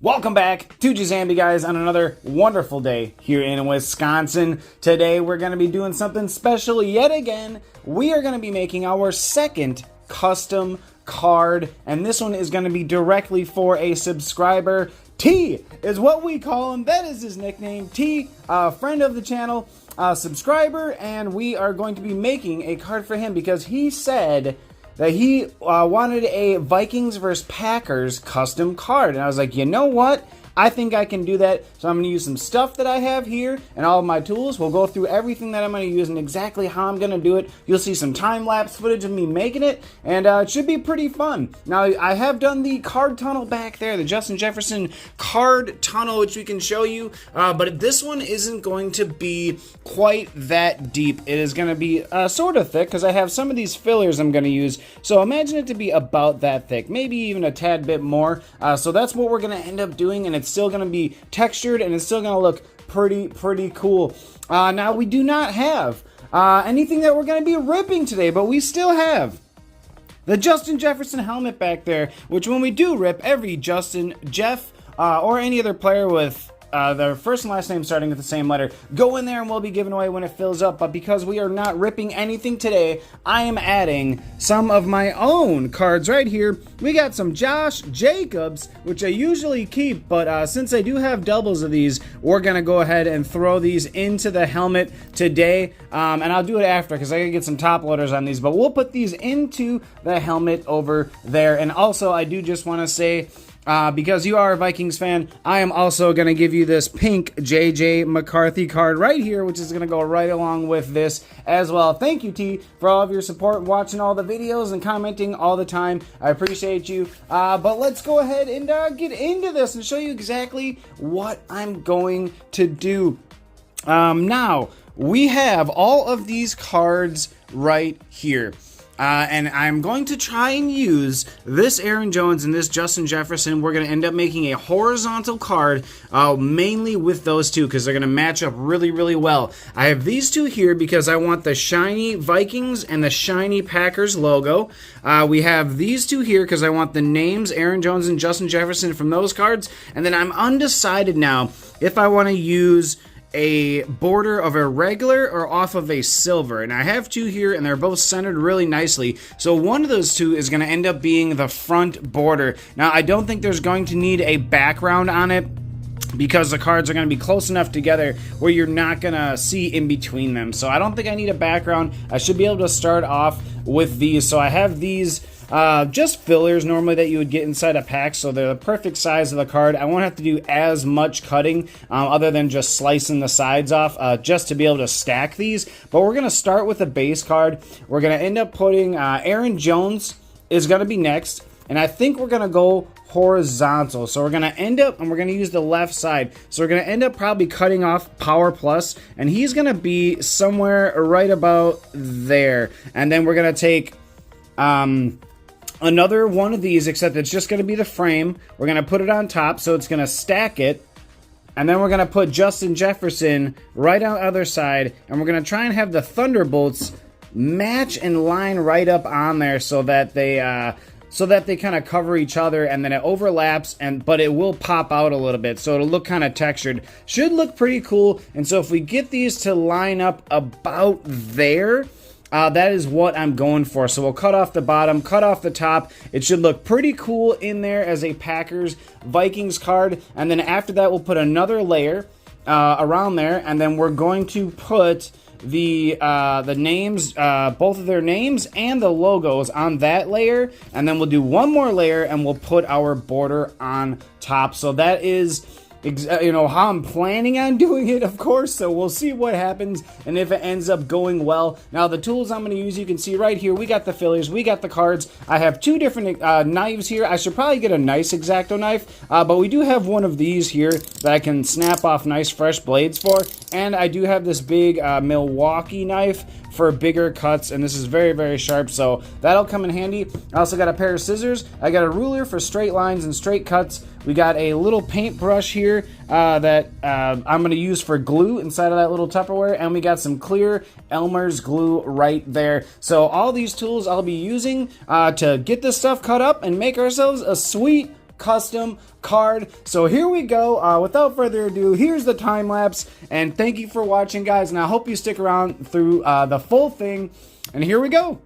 Welcome back to Jazamby, guys, on another wonderful day here in Wisconsin. Today we're going to be doing something special yet again. We are going to be making our second custom card, and this one is going to be directly for a subscriber. T is what we call him. That is his nickname. T, friend of the channel, subscriber, and we are going to be making a card for him because he said that he wanted a Vikings versus Packers custom card. And I was like, you know what? I think I can do that. So I'm going to use some stuff that I have here and all of my tools. We'll go through everything that I'm going to use and exactly how I'm going to do it. You'll see some time-lapse footage of me making it, and it should be pretty fun. Now, I have done the card tunnel back there, the Justin Jefferson card tunnel, which we can show you, but this one isn't going to be quite that deep. It is going to be sort of thick because I have some of these fillers I'm going to use. So imagine it to be about that thick, maybe even a tad bit more. So that's what we're going to end up doing, and it's still going to be textured and it's still going to look pretty cool. Now, we do not have anything that we're going to be ripping today, but we still have the Justin Jefferson helmet back there, which when we do rip every Justin, Jeff, or any other player with their first and last name starting with the same letter, go in there and we'll be giving away when it fills up. But because we are not ripping anything today, I am adding some of my own cards right here. We got some Josh Jacobs, which I usually keep, but since I do have doubles of these, we're gonna go ahead and throw these into the helmet today, and I'll do it after because I gotta get some top loaders on these, but we'll put these into the helmet over there. And also, I do just want to say, because you are a Vikings fan, I am also going to give you this pink JJ McCarthy card right here, which is going to go right along with this as well. Thank you, T, for all of your support, watching all the videos and commenting all the time. I appreciate you. But let's go ahead and get into this and show you exactly what I'm going to do. Now, we have all of these cards right here. And I'm going to try and use this Aaron Jones and this Justin Jefferson. We're going to end up making a horizontal card, mainly with those two, because they're going to match up really well. I have these two here because I want the shiny Vikings and the shiny Packers logo. We have these two here because I want the names Aaron Jones and Justin Jefferson from those cards. And then I'm undecided now if I want to use a border of a regular or off of a silver, and I have two here and they're both centered really nicely, so one of those two is going to end up being the front border. Now, I don't think there's going to need a background on it because the cards are going to be close enough together where you're not going to see in between them, so I don't think I need a background. I should be able to start off with these. So I have these just fillers normally that you would get inside a pack, so they're the perfect size of the card. I won't have to do as much cutting other than just slicing the sides off just to be able to stack these. But we're going to start with a base card. We're going to end up putting Aaron Jones is going to be next, and I think we're going to go horizontal. So we're going to end up, and we're going to use the left side. So we're going to end up probably cutting off Power Plus, and he's going to be somewhere right about there. And then we're going to take another one of these, except it's just going to be the frame. We're going to put it on top, so it's going to stack it. And then we're going to put Justin Jefferson right on the other side. And we're going to try and have the Thunderbolts match and line right up on there so that they kind of cover each other, and then it overlaps, but it will pop out a little bit, so it'll look kind of textured. Should look pretty cool. And so if we get these to line up about there, that is what I'm going for. So we'll cut off the bottom, cut off the top. It should look pretty cool in there as a Packers Vikings card. And then after that, we'll put another layer around there, and then we're going to put the names, both of their names and the logos on that layer. And then we'll do one more layer, and we'll put our border on top. So that is how I'm planning on doing it, of course, so we'll see what happens and if it ends up going well. Now, the tools I'm going to use, you can see right here, we got the fillers, we got the cards. I have two different knives here. I should probably get a nice X-Acto knife, but we do have one of these here that I can snap off nice fresh blades for, and I do have this big Milwaukee knife for bigger cuts, and this is very sharp, so that'll come in handy. I also got a pair of scissors. I got a ruler for straight lines and straight cuts. We got a little paintbrush here that I'm going to use for glue inside of that little Tupperware, and we got some clear Elmer's glue right there. So all these tools I'll be using to get this stuff cut up and make ourselves a sweet custom card. So here we go. Without further ado, here's the time lapse, and thank you for watching, guys, and I hope you stick around through the full thing, and here we go.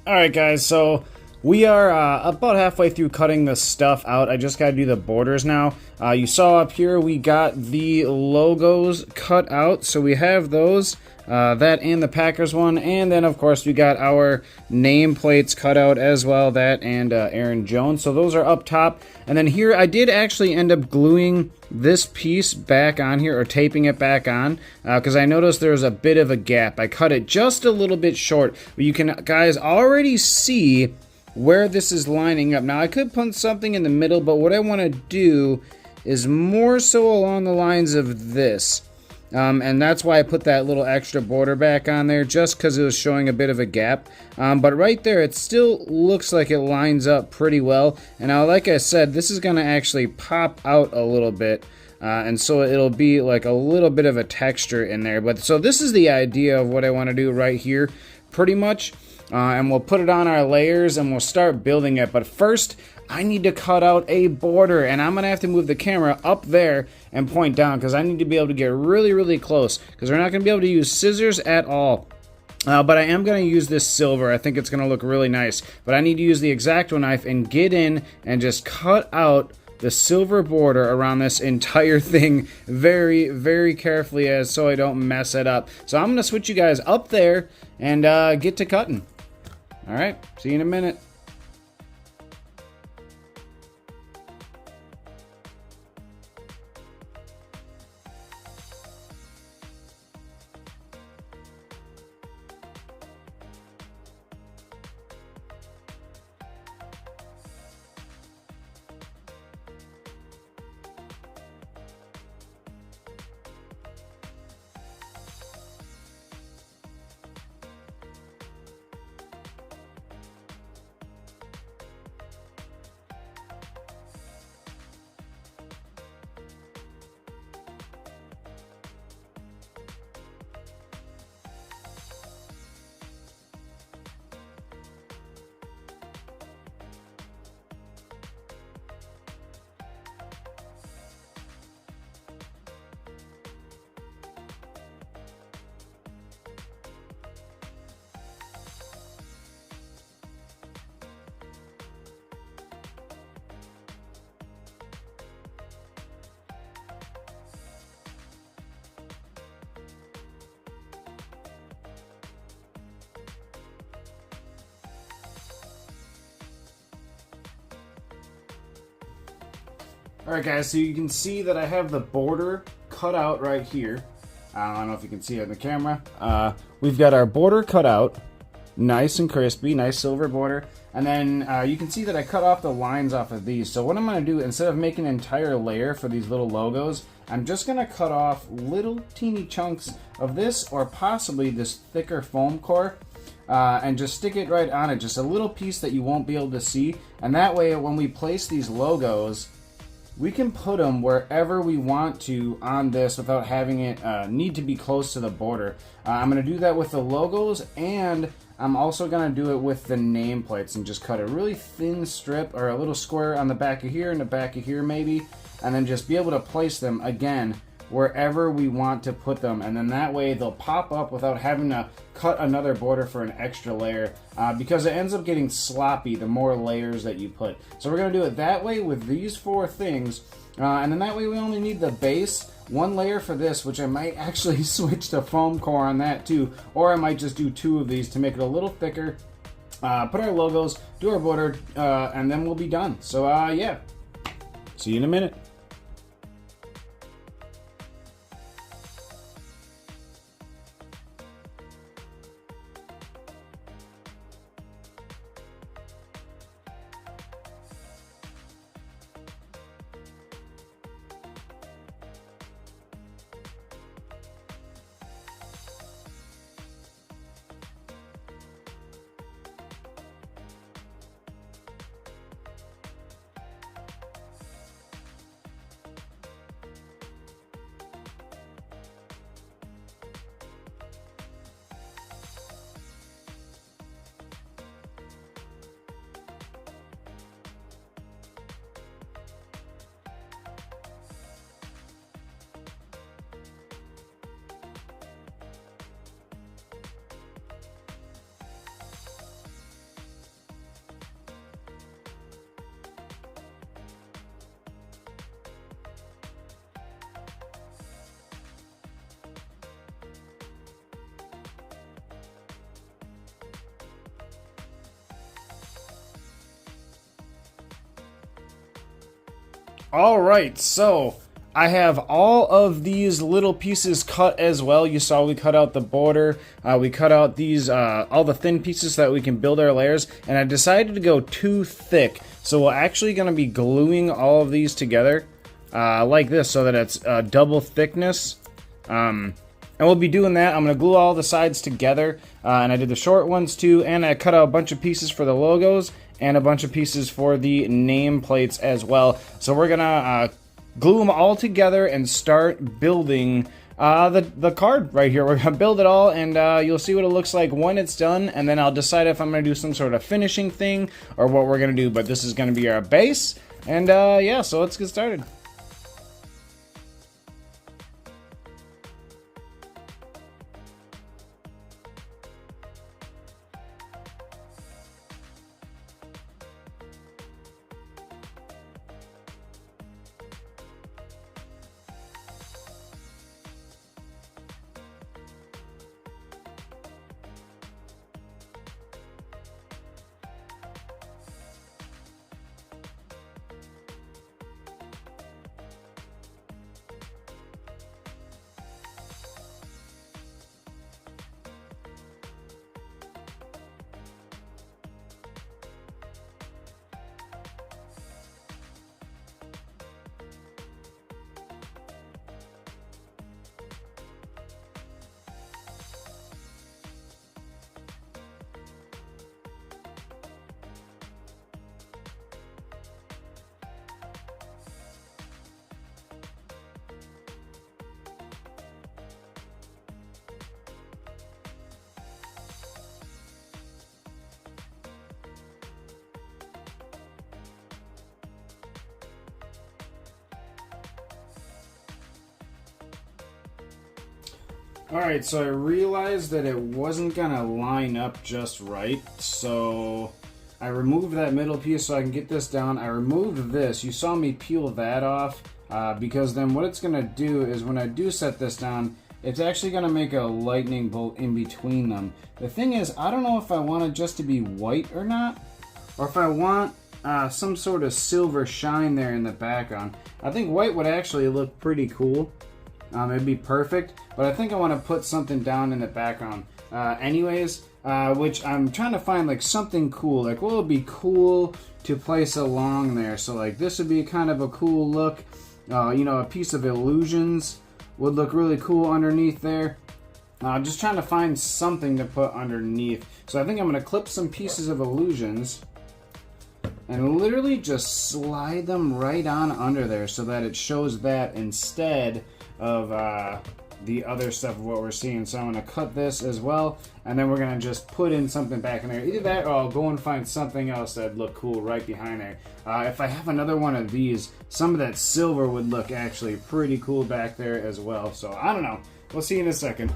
Alright, guys, so we are about halfway through cutting the stuff out. I just gotta do the borders now. You saw up here we got the logos cut out, so we have those, that and the Packers one, and then of course we got our nameplates cut out as well, that and Aaron Jones, so those are up top. And then here I did actually end up gluing this piece back on here, or taping it back on, because I noticed there was a bit of a gap. I cut it just a little bit short, but you can, guys, already see where this is lining up. Now I could put something in the middle, but what I want to do is more so along the lines of this. And that's why I put that little extra border back on there, just because it was showing a bit of a gap. But right there, it still looks like it lines up pretty well. And now, like I said, this is going to actually pop out a little bit. And so it'll be like a little bit of a texture in there. But so this is the idea of what I want to do right here, pretty much. And we'll put it on our layers and we'll start building it. But first, I need to cut out a border, and I'm going to have to move the camera up there and point down, because I need to be able to get really, really close, because we're not going to be able to use scissors at all. But I am going to use this silver. I think it's going to look really nice. But I need to use the X-Acto knife and get in and just cut out the silver border around this entire thing very, very carefully, so I don't mess it up. So I'm going to switch you guys up there and get to cutting. All right, see you in a minute. Alright guys, so you can see that I have the border cut out right here. I don't know if you can see it in the camera. We've got our border cut out, nice and crispy, nice silver border. And then you can see that I cut off the lines off of these. So what I'm going to do, instead of making an entire layer for these little logos, I'm just going to cut off little teeny chunks of this, or possibly this thicker foam core, and just stick it right on it. Just a little piece that you won't be able to see. And that way, when we place these logos, we can put them wherever we want to on this without having it need to be close to the border. I'm going to do that with the logos, and I'm also going to do it with the nameplates and just cut a really thin strip or a little square on the back of here and the back of here maybe, and then just be able to place them again wherever we want to put them, and then that way they'll pop up without having to cut another border for an extra layer, because it ends up getting sloppy the more layers that you put. So we're going to do it that way with these 4 things, and then that way we only need the base, 1 layer for this, which I might actually switch to foam core on that too, or I might just do 2 of these to make it a little thicker, put our logos, do our border, and then we'll be done. So yeah, see you in a minute. Alright, so I have all of these little pieces cut as well. You saw we cut out the border, we cut out these, all the thin pieces so that we can build our layers, and I decided to go too thick. So we're actually going to be gluing all of these together like this so that it's double thickness. And we'll be doing that. I'm going to glue all the sides together, and I did the short ones too, and I cut out a bunch of pieces for the logos and a bunch of pieces for the nameplates as well. So we're gonna glue them all together and start building the card right here. We're gonna build it all, and you'll see what it looks like when it's done, and then I'll decide if I'm gonna do some sort of finishing thing or what we're gonna do, but this is gonna be our base, and yeah, so let's get started. Alright, so I realized that it wasn't gonna line up just right, so I removed that middle piece so I can get this down. I removed this. You saw me peel that off, because then what it's gonna do is when I do set this down, it's actually gonna make a lightning bolt in between them. The thing is, I don't know if I want it just to be white or not, or if I want some sort of silver shine there in the background. I think white would actually look pretty cool. It'd be perfect, but I think I want to put something down in the background anyways, which I'm trying to find like something cool. Like what would be cool to place along there? So like this would be kind of a cool look. You know, a piece of illusions would look really cool underneath there. Just trying to find something to put underneath. So I think I'm going to clip some pieces of illusions and literally just slide them right on under there so that it shows that instead of the other stuff of what we're seeing. So I'm going to cut this as well, and then we're going to just put in something back in there. Either that or I'll go and find something else that'd look cool right behind there. If I have another one of these, some of that silver would look actually pretty cool back there as well. So I don't know. We'll see in a second.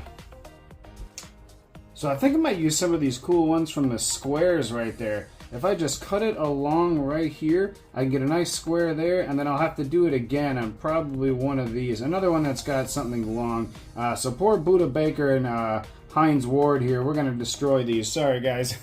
So I think I might use some of these cool ones from the squares right there. If I just cut it along right here, I can get a nice square there, and then I'll have to do it again on probably one of these. Another one that's got something long. So poor Buddha Baker and Heinz Ward here, we're going to destroy these. Sorry, guys.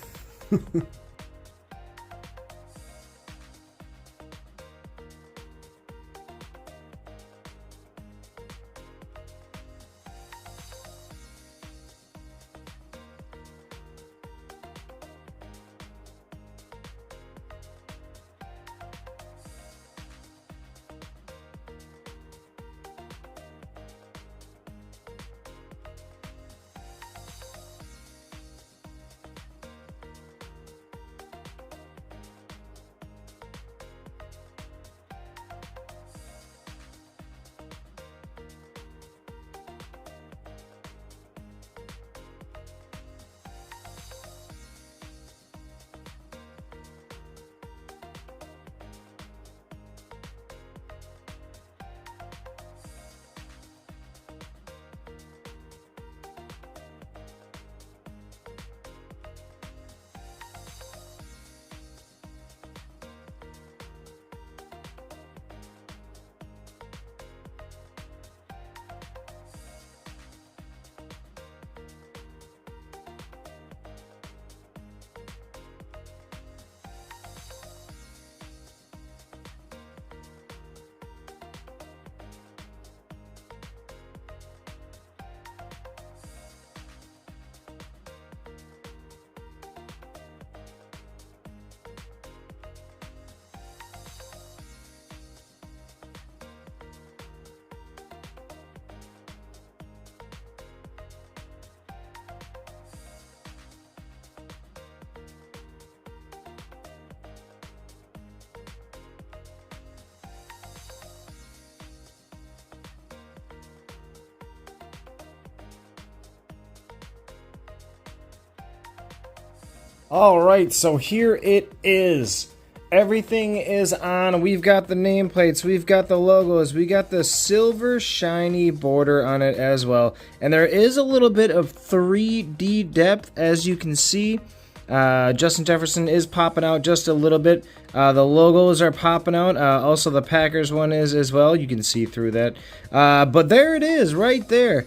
Alright, so here it is. Everything is on. We've got the nameplates, we've got the logos, we got the silver shiny border on it as well. And there is a little bit of 3D depth, as you can see. Justin Jefferson is popping out just a little bit. The logos are popping out. Also, the Packers one is as well. You can see through that. But there it is, right there.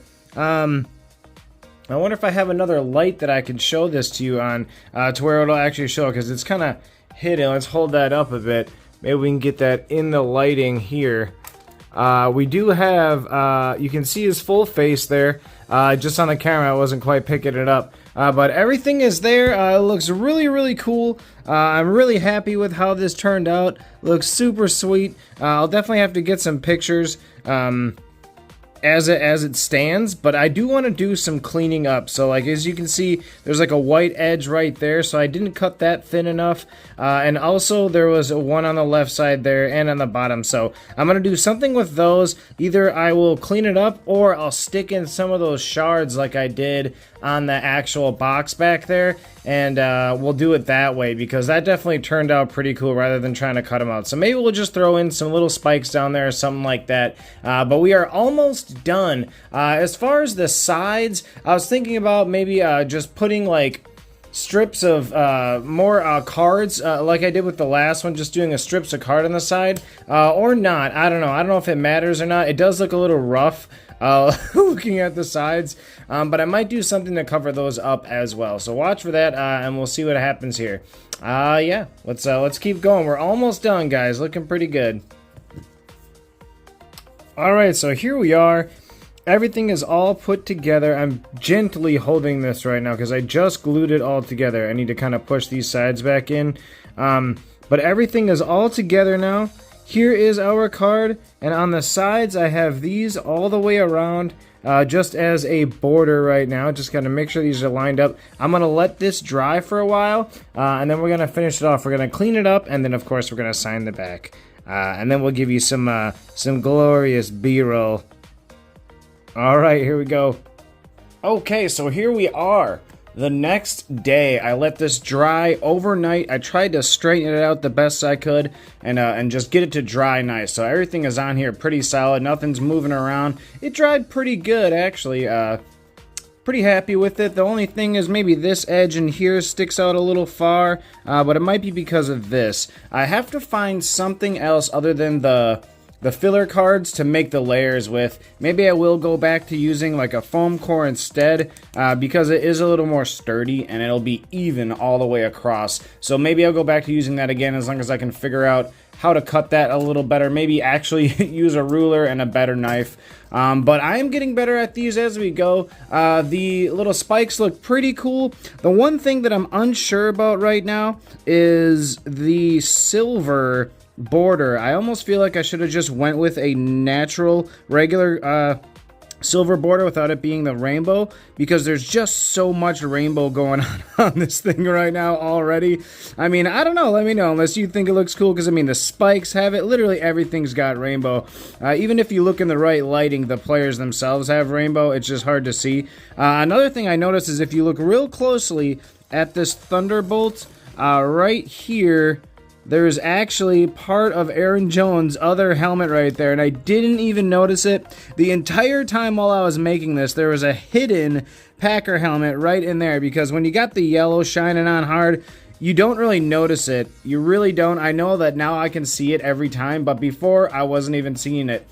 I wonder if I have another light that I can show this to you on, to where it'll actually show, because it's kind of hidden. Let's hold that up a bit. Maybe we can get that in the lighting here. We do have, you can see his full face there. Just on the camera, I wasn't quite picking it up. But everything is there. It looks really, really cool. I'm really happy with how this turned out. Looks super sweet. I'll definitely have to get some pictures. As it stands, but I do want to do some cleaning up. So like, as you can see, there's like a white edge right there, so I didn't cut that thin enough, and also there was a one on the left side there and on the bottom, so I'm gonna do something with those. Either I will clean it up or I'll stick in some of those shards like I did on the actual box back there, and we'll do it that way, because that definitely turned out pretty cool rather than trying to cut them out. So maybe we'll just throw in some little spikes down there or something like that. But we are almost done. As far as the sides, I was thinking about maybe just putting like strips of more cards like I did with the last one, just doing a strips of card on the side, or not. I don't know if it matters or not. It does look a little rough looking at the sides, but I might do something to cover those up as well. So watch for that, and we'll see what happens here. Yeah, let's keep going. We're almost done, guys. Looking pretty good. All right, so here we are. everything is all put together. I'm gently holding this right now because I just glued it all together. I need to kind of push these sides back in. But everything is all together now. Here is our card, and on the sides I have these all the way around just as a border right now. Just gotta make sure these are lined up. I'm gonna let this dry for a while, and then we're gonna finish it off. We're gonna clean it up, and then of course we're gonna sign the back. And then we'll give you some glorious B-roll. Alright, here we go. Okay, so here we are. The next day, I let this dry overnight. I tried to straighten it out the best I could and just get it to dry nice. So everything is on here pretty solid. Nothing's moving around. It dried pretty good, actually. Pretty happy with it. The only thing is maybe this edge in here sticks out a little far, but it might be because of this. I have to find something else other than the filler cards to make the layers with. Maybe I will go back to using like a foam core instead, because it is a little more sturdy and it'll be even all the way across. So maybe I'll go back to using that again as long as I can figure out how to cut that a little better. Maybe actually use a ruler and a better knife. But I am getting better at these as we go. The little spikes look pretty cool. The one thing that I'm unsure about right now is the silver border. I almost feel like I should have just went with a natural, regular silver border without it being the rainbow, because there's just so much rainbow going on this thing right now already. I mean, I don't know. Let me know unless you think it looks cool, because I mean the spikes have it. Literally everything's got rainbow. Even if you look in the right lighting, the players themselves have rainbow. It's just hard to see. Another thing I noticed is if you look real closely at this thunderbolt right here, there's actually part of Aaron Jones' other helmet right there, and I didn't even notice it. The entire time while I was making this, there was a hidden Packer helmet right in there, because when you got the yellow shining on hard, you don't really notice it. You really don't. I know that now I can see it every time, but before I wasn't even seeing it.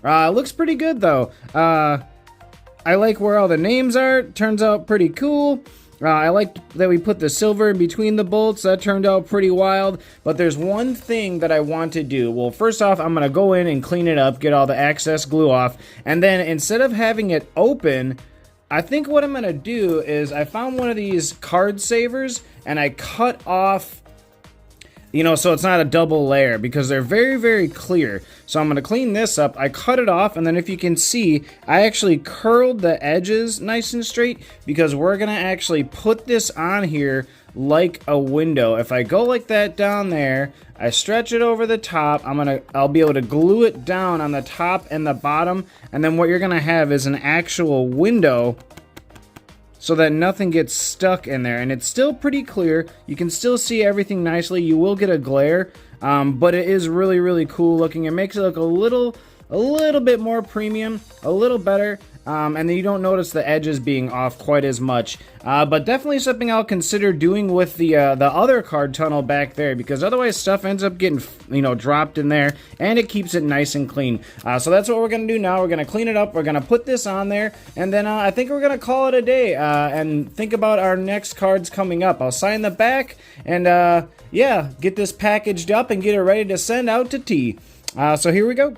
It looks pretty good, though. I like where all the names are. Turns out pretty cool. I like that we put the silver in between the bolts. That turned out pretty wild. But there's one thing that I want to do. Well, first off, I'm going to go in and clean it up, get all the excess glue off. And then instead of having it open, I think what I'm going to do is I found one of these card savers and I cut off, you know, so it's not a double layer, because they're very, very clear. So I'm going to clean this up. I cut it off, and then if you can see, I actually curled the edges nice and straight, because we're going to actually put this on here like a window. If I go like that down there, I stretch it over the top, I'll be able to glue it down on the top and the bottom, and then what you're going to have is an actual window, so that nothing gets stuck in there. And it's still pretty clear. You can still see everything nicely. You will get a glare, but it is really, really cool looking. It makes it look a little bit more premium, a little better. And then you don't notice the edges being off quite as much. But definitely something I'll consider doing with the other card tunnel back there, because otherwise stuff ends up getting, you know, dropped in there, and it keeps it nice and clean. So that's what we're going to do now. We're going to clean it up. We're going to put this on there, and then I think we're going to call it a day and think about our next cards coming up. I'll sign the back and, yeah, get this packaged up and get it ready to send out to T. So here we go.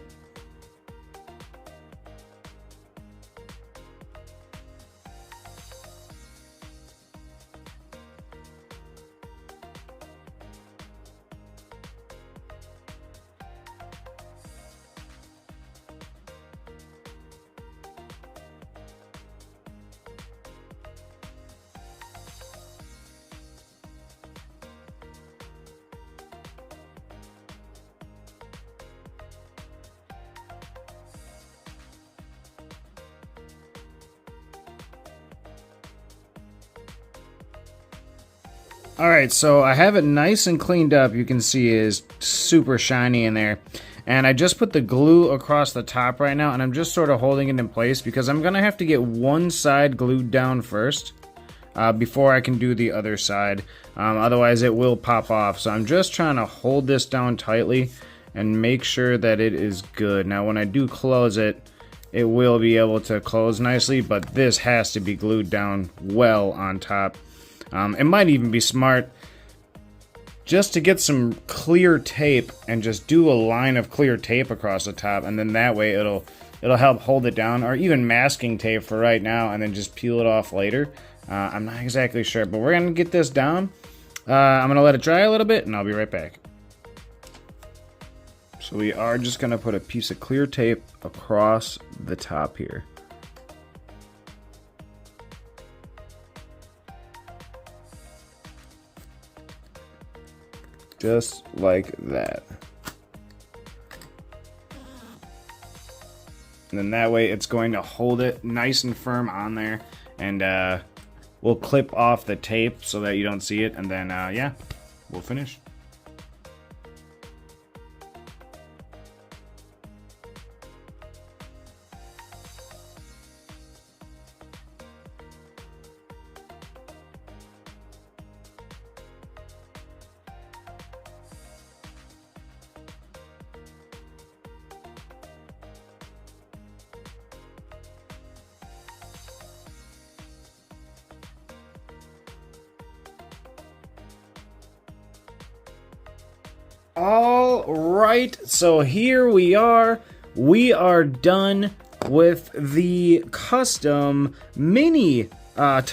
Alright, so I have it nice and cleaned up. You can see it is super shiny in there. And I just put the glue across the top right now, and I'm just sort of holding it in place because I'm going to have to get one side glued down first before I can do the other side. Otherwise it will pop off. So I'm just trying to hold this down tightly and make sure that it is good. Now when I do close it, it will be able to close nicely, but this has to be glued down well on top. It might even be smart just to get some clear tape and just do a line of clear tape across the top, and then that way it'll it'll help hold it down, or even masking tape for right now and then just peel it off later. I'm not exactly sure, but we're going to get this down. I'm going to let it dry a little bit, and I'll be right back. So we are just going to put a piece of clear tape across the top here. Just like that. And then that way it's going to hold it nice and firm on there. And we'll clip off the tape so that you don't see it. And then, yeah, we'll finish. All right, so here we are. We are done with the custom mini card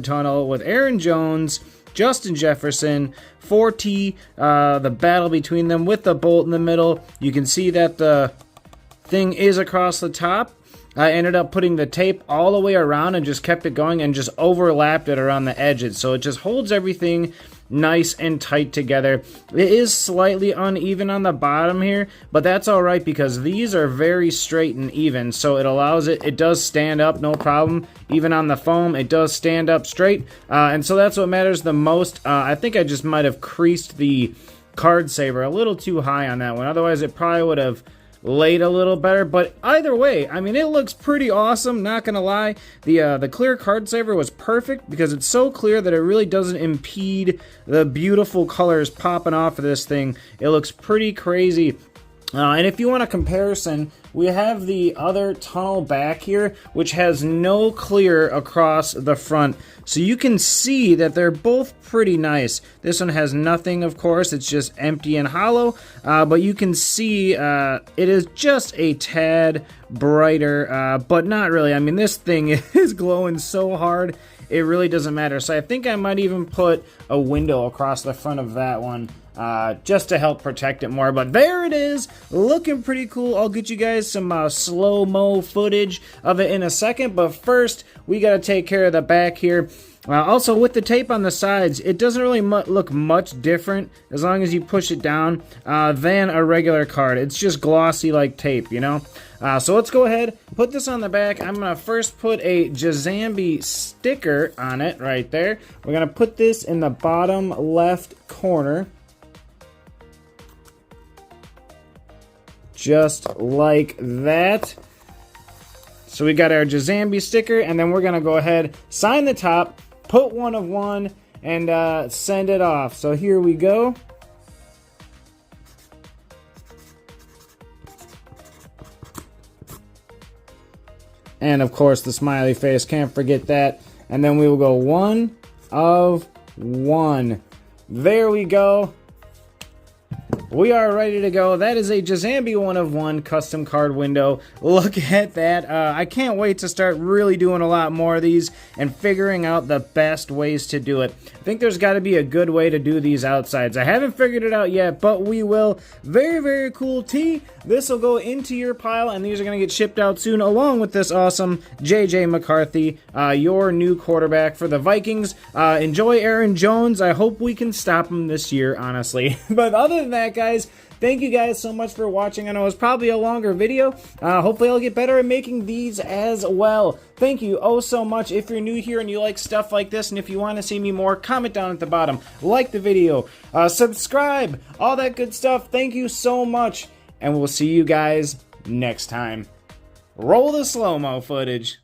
tunnel with Aaron Jones, Justin Jefferson, 4T, the battle between them with the bolt in the middle. You can see that the thing is across the top. I ended up putting the tape all the way around and just kept it going and just overlapped it around the edges. So it just holds everything nice and tight together. It is slightly uneven on the bottom here, but that's all right because these are very straight and even. So it allows it does stand up, no problem. Even on the foam, it does stand up straight. And so that's what matters the most. I think I just might have creased the card saver a little too high on that one. Otherwise, it probably would have laid a little better, but either way, I mean, it looks pretty awesome, not gonna lie. The clear card saver was perfect because it's so clear that it really doesn't impede the beautiful colors popping off of this thing. It looks pretty crazy. And if you want a comparison, we have the other tunnel back here, which has no clear across the front. So you can see that they're both pretty nice. This one has nothing, of course. It's just empty and hollow. But you can see it is just a tad brighter, but not really. I mean, this thing is glowing so hard, it really doesn't matter. So I think I might even put a window across the front of that one. Just to help protect it more. But there it is, looking pretty cool. I'll get you guys some slow-mo footage of it in a second, but first we got to take care of the back here. Also, with the tape on the sides, it doesn't really look much different as long as you push it down than a regular card. It's just glossy like tape, you know? So let's go ahead, put this on the back. I'm going to first put a Jazamby sticker on it right there. We're going to put this in the bottom left corner. Just like that. So we got our Jazamby sticker, and then we're going to go ahead, sign the top, put 1 of 1, and send it off. So here we go. And of course the smiley face, can't forget that. And then we will go 1 of 1. There we go. We are ready to go. That is a Jazamby 1 of 1 custom card window. Look at that. I can't wait to start really doing a lot more of these and figuring out the best ways to do it. I think there's got to be a good way to do these outsides. I haven't figured it out yet, but we will. Very, very cool tee. This will go into your pile, and these are going to get shipped out soon, along with this awesome J.J. McCarthy, your new quarterback for the Vikings. Enjoy Aaron Jones. I hope we can stop him this year, honestly. But other than that, guys, thank you guys so much for watching. I know it's probably a longer video. Hopefully I'll get better at making these as well. Thank you oh so much. If you're new here and you like stuff like this, and if you want to see me more, comment down at the bottom. Like the video. Subscribe. All that good stuff. Thank you so much. And we'll see you guys next time. Roll the slow-mo footage.